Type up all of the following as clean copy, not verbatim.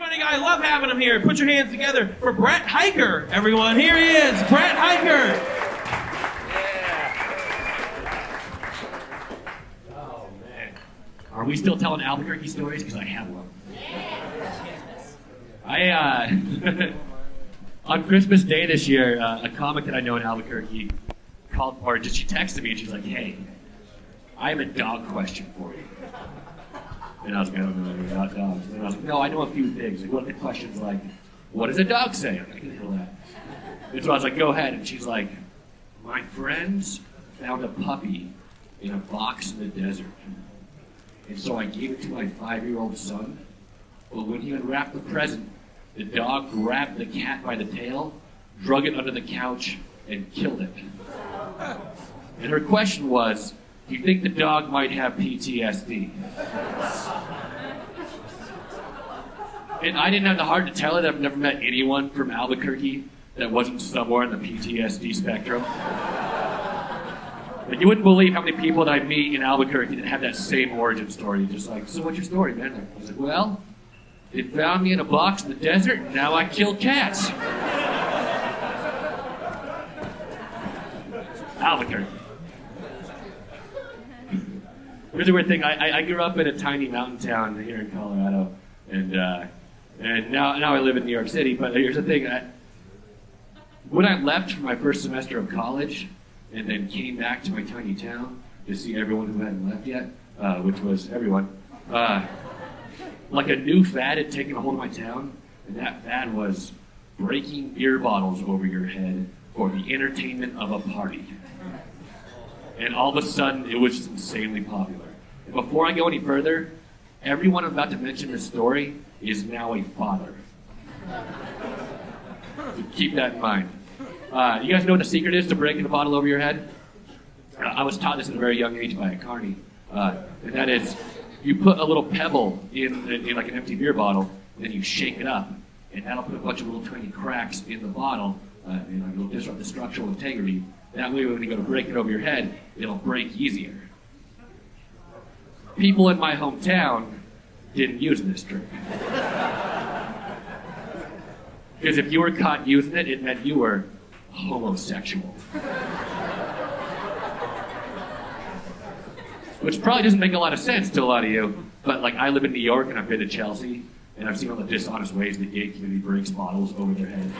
funny guy. I love having him here. Put your hands together for Brett Hiker, everyone. Here he is, Brett Hiker. Oh, man. Are we still telling Albuquerque stories? Because I have one. On Christmas Day this year, a comic that I know in Albuquerque called, or just she texted me and she's like, hey, I have a dog question for you. And I was like, I don't know anything about dogs. And I was like, no, I know a few things. Like, what if the question's like, what does a dog say? I can handle that. And so I was like, go ahead. And she's like, my friends found a puppy in a box in the desert. And so I gave it to my 5-year-old son. But when he unwrapped the present, the dog grabbed the cat by the tail, drug it under the couch, and killed it. And her question was, do you think the dog might have PTSD? And I didn't have the heart to tell her that I've never met anyone from Albuquerque that wasn't somewhere in the PTSD spectrum. But you wouldn't believe how many people that I meet in Albuquerque that have that same origin story. Just like, so what's your story, man? I was like, well, they found me in a box in the desert, and now I kill cats. Albuquerque. Here's a weird thing. I grew up in a tiny mountain town here in Colorado, and now I live in New York City. But here's the thing. When I left for my first semester of college, and then came back to my tiny town to see everyone who hadn't left yet, which was everyone, like a new fad had taken a hold of my town, and that fad was breaking beer bottles over your head for the entertainment of a party. And all of a sudden, it was just insanely popular. And before I go any further, everyone I'm about to mention this story is now a father. So keep that in mind. You guys know what the secret is to breaking a bottle over your head? I was taught this at a very young age by a carny. And that is, you put a little pebble in like an empty beer bottle, and then you shake it up. And that'll put a bunch of little tiny cracks in the bottle, and it'll disrupt the structural integrity. That way, when you go to break it over your head, it'll break easier. People in my hometown didn't use this trick. Because if you were caught using it, it meant you were homosexual. Which probably doesn't make a lot of sense to a lot of you, but like I live in New York and I've been to Chelsea, and I've seen all the dishonest ways the gay community breaks bottles over their head.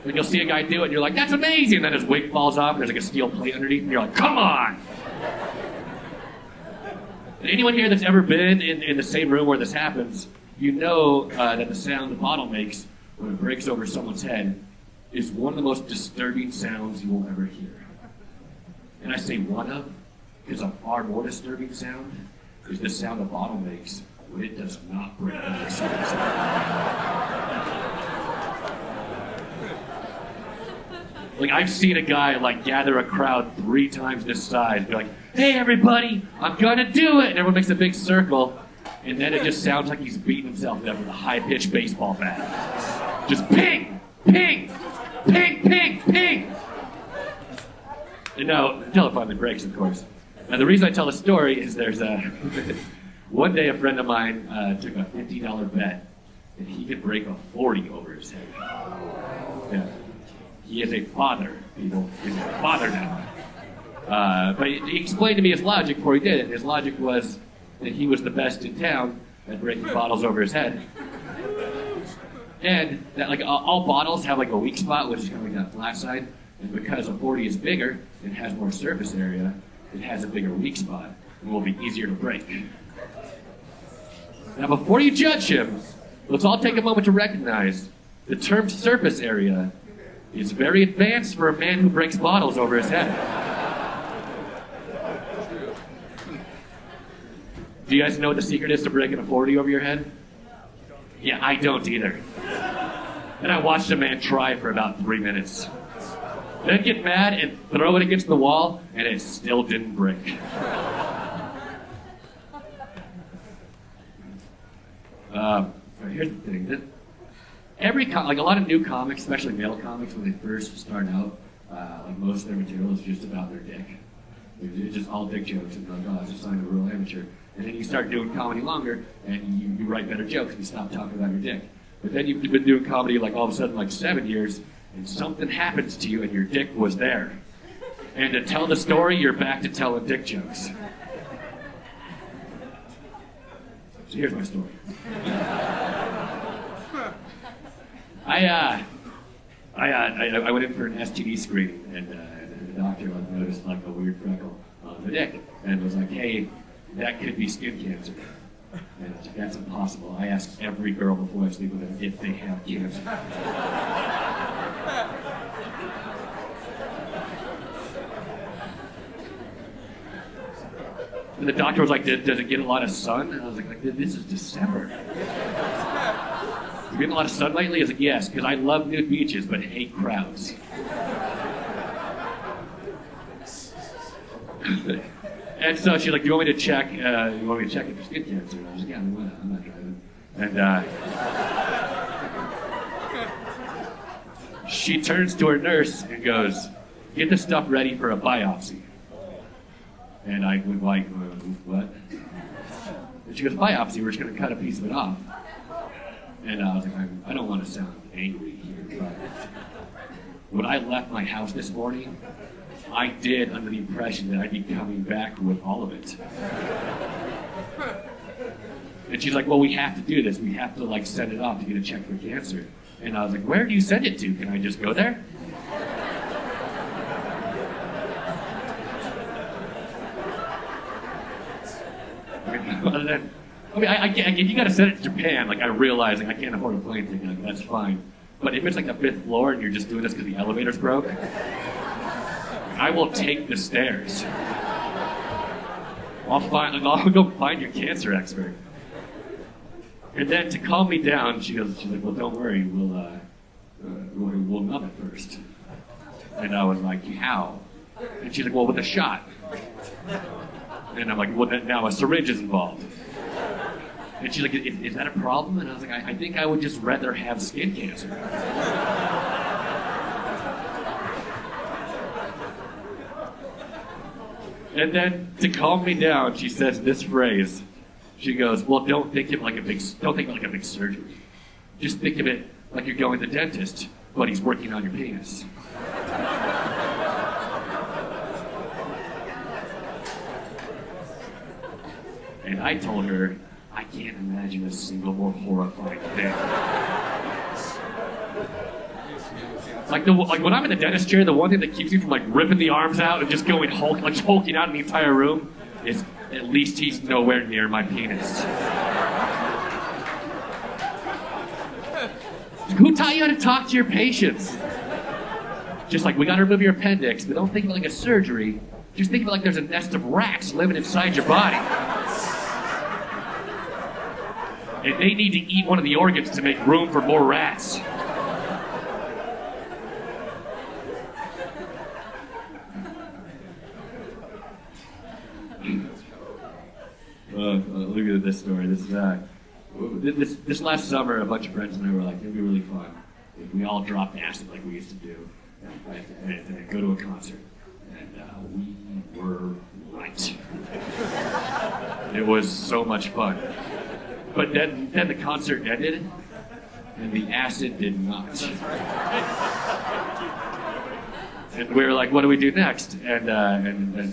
Like you'll see a guy do it, and you're like, that's amazing! And then his wig falls off, and there's like a steel plate underneath, and you're like, come on! And anyone here that's ever been in the same room where this happens, you know that the sound the bottle makes when it breaks over someone's head is one of the most disturbing sounds you will ever hear. And I say one of, because a far more disturbing sound is the sound the bottle makes when it does not break over someone's head. Like, I've seen a guy, like, gather a crowd 3 times this size and be like, hey, everybody, I'm gonna do it! And everyone makes a big circle, and then it just sounds like he's beating himself to death with a high-pitched baseball bat. Just ping! Ping! Ping, ping, ping! And now, until it finally breaks, of course. Now, the reason I tell the story is there's a... One day, a friend of mine took a $50 bet that he could break a 40 over his head. Yeah. He is a father, people. He's a father now. But he explained to me his logic before he did it. His logic was that he was the best in town at breaking bottles over his head. And that like all bottles have like a weak spot, which is kind of like that flat side. And because a 40 is bigger and has more surface area, it has a bigger weak spot and will be easier to break. Now before you judge him, let's all take a moment to recognize the term surface area is very advanced for a man who breaks bottles over his head. Do you guys know what the secret is to breaking a 40 over your head? Yeah, I don't either. And I watched a man try for about 3 minutes. Then get mad and throw it against the wall, and it still didn't break. Here's the thing. Like a lot of new comics, especially male comics, when they first start out, like most of their material is just about their dick. It's just all dick jokes, and like, oh, it's a sign of real amateur. And then you start doing comedy longer, and you write better jokes, and you stop talking about your dick. But then you've been doing comedy like all of a sudden like 7 years, and something happens to you, and your dick was there. And to tell the story, you're back to telling dick jokes. So here's my story. I went in for an STD screening, and the doctor noticed like a weird freckle on the dick, and was like, "Hey, that could be skin cancer." And I was like, "That's impossible. I ask every girl before I sleep with them if they have cancer." And the doctor was like, "Does it get a lot of sun?" And I was like, "This is December. You getting a lot of sun lately?" I was like, "Yes, because I love nude beaches, but hate crowds." And so she's like, "Do you want me to check? You want me to check it for skin cancer?" And I was like, "Yeah, I'm not driving." And she turns to her nurse and goes, "Get the stuff ready for a biopsy." And I was like, "What?" And she goes, "Biopsy, we're just going to cut a piece of it off." And I was like, I don't want to sound angry here, but when I left my house this morning, I did under the impression that I'd be coming back with all of it. And she's like, "Well, we have to do this. We have to like send it off to get a check for cancer." And I was like, "Where do you send it to? Can I just go there?" I get you gotta send it to Japan. Like I realize like I can't afford a plane ticket. Like, that's fine. But if it's like the 5th floor and you're just doing this because the elevator's broke, I will take the stairs. I'll go find your cancer expert. And then to calm me down, she's like, "Well, don't worry, we'll numb it first." And I was like, "How?" And she's like, "Well, with a shot." And I'm like, "Well, now a syringe is involved." And she's like, is that a problem? And I was like, I think I would just rather have skin cancer. And then to calm me down, she says this phrase. She goes, "Well, don't think of it like a big surgery. Just think of it like you're going to the dentist, but he's working on your penis." And I told her, I can't imagine a single more horrifying thing. Like when I'm in the dentist chair, the one thing that keeps me from like ripping the arms out and just going hulking out in the entire room is at least he's nowhere near my penis. Who taught you how to talk to your patients? Just like, we gotta remove your appendix, but don't think of it like a surgery. Just think of it like there's a nest of rats living inside your body. And they need to eat one of the organs to make room for more rats. Look at this story. This last summer, a bunch of friends and I were like, it'd be really fun if we all dropped acid like we used to do and go to a concert. And we were right. It was so much fun. But then the concert ended, and the acid did not. And we were like, "What do we do next?" And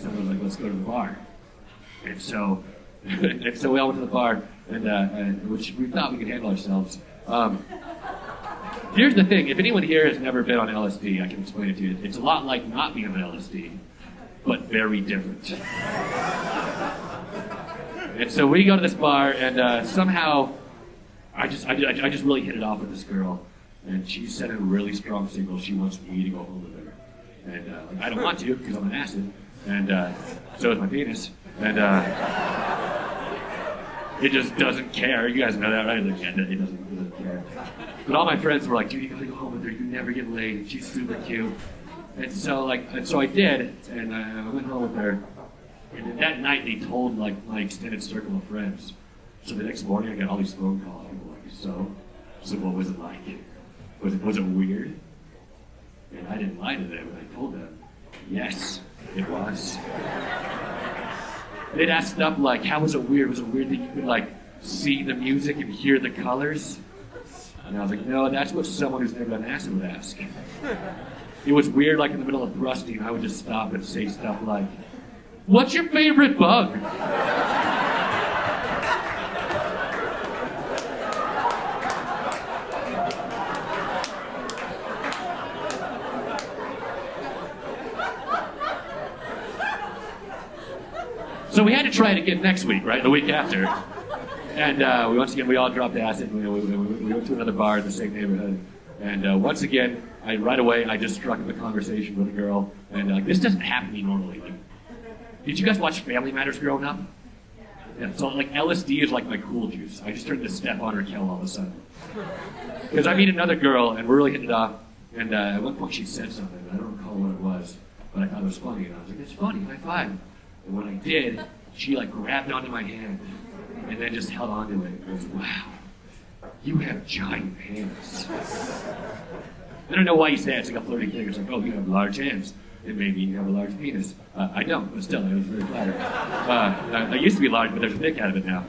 someone was like, "Let's go to the bar." And so we all went to the bar, and which we thought we could handle ourselves. Here's the thing: if anyone here has never been on LSD, I can explain it to you. It's a lot like not being on LSD, but very different. And so we go to this bar, and somehow I just really hit it off with this girl, and she said in a really strong signal she wants me to go home with her, and I don't want to because I'm on acid, and so is my penis, and it just doesn't care. You guys know that, right? Like, yeah, it doesn't care. But all my friends were like, "Dude, you gotta go home with her. You never get laid. She's super cute." And so I did, and I went home with her. And that night they told like my extended circle of friends. So the next morning I got all these phone calls. People were like, so what was it like? Was it weird? And I didn't lie to them, and I told them, yes, it was. They'd ask stuff like, how was it weird? Was it weird that you could like see the music and hear the colors? And I was like, no, that's what someone who's never done acid would ask. It was weird, like in the middle of thrusting, I would just stop and say stuff like, what's your favorite bug? So we had to try it again next week, right? The week after. And we all dropped acid. And we went to another bar in the same neighborhood. And once again, right away, I just struck up a conversation with a girl. And this doesn't happen to me normally. Like, did you guys watch Family Matters growing up? Yeah, so like LSD is like my cool juice. I just turned to Stefan Raquel all of a sudden. Because I meet another girl and we're really hitting it off. And at one point she said something. I don't recall what it was, but I thought it was funny. And I was like, it's funny, high five. And when I did, she like grabbed onto my hand and then just held onto it and goes, wow, you have giant hands. I don't know why you say it. It's like a flirting thing. It's like, oh, you have large hands. And maybe you have a large penis. I don't, but still, I was very flattered. I used to be large, but there's a dick out of it now.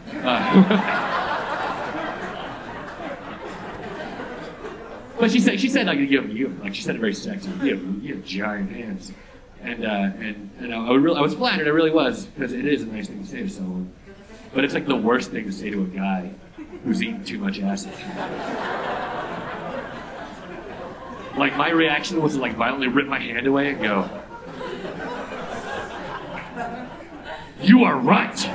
But she said like she said it very sexy. You have giant hands. And I was flattered. I really was, because it is a nice thing to say to someone. But it's like the worst thing to say to a guy who's eaten too much acid. Like my reaction was to like violently rip my hand away and go, "You are right."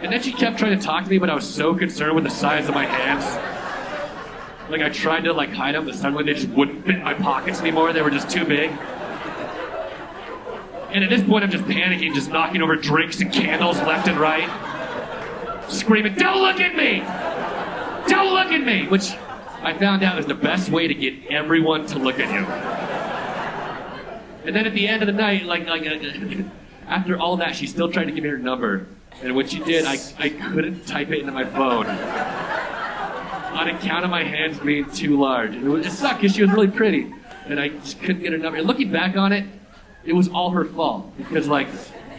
And then she kept trying to talk to me, but I was so concerned with the size of my hands. Like I tried to like hide them, but suddenly they just wouldn't fit in my pockets anymore. They were just too big. And at this point, I'm just panicking, just knocking over drinks and candles left and right, screaming, "Don't look at me! Don't look at me!" Which I found out is the best way to get everyone to look at you. And then at the end of the night, after all that, she still tried to give me her number. And when she did, I couldn't type it into my phone on account of my hands being too large. And it sucked because she was really pretty. And I just couldn't get her number. And looking back on it, it was all her fault. Because,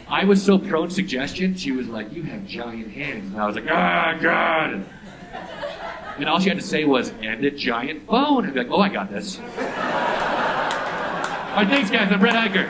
I was so prone to suggestion, she was like, "You have giant hands." And I was like, "Ah, God." And all she had to say was, "And a giant phone." I'd be like, "Oh, I got this." All right, thanks, guys. I'm Brett Iger.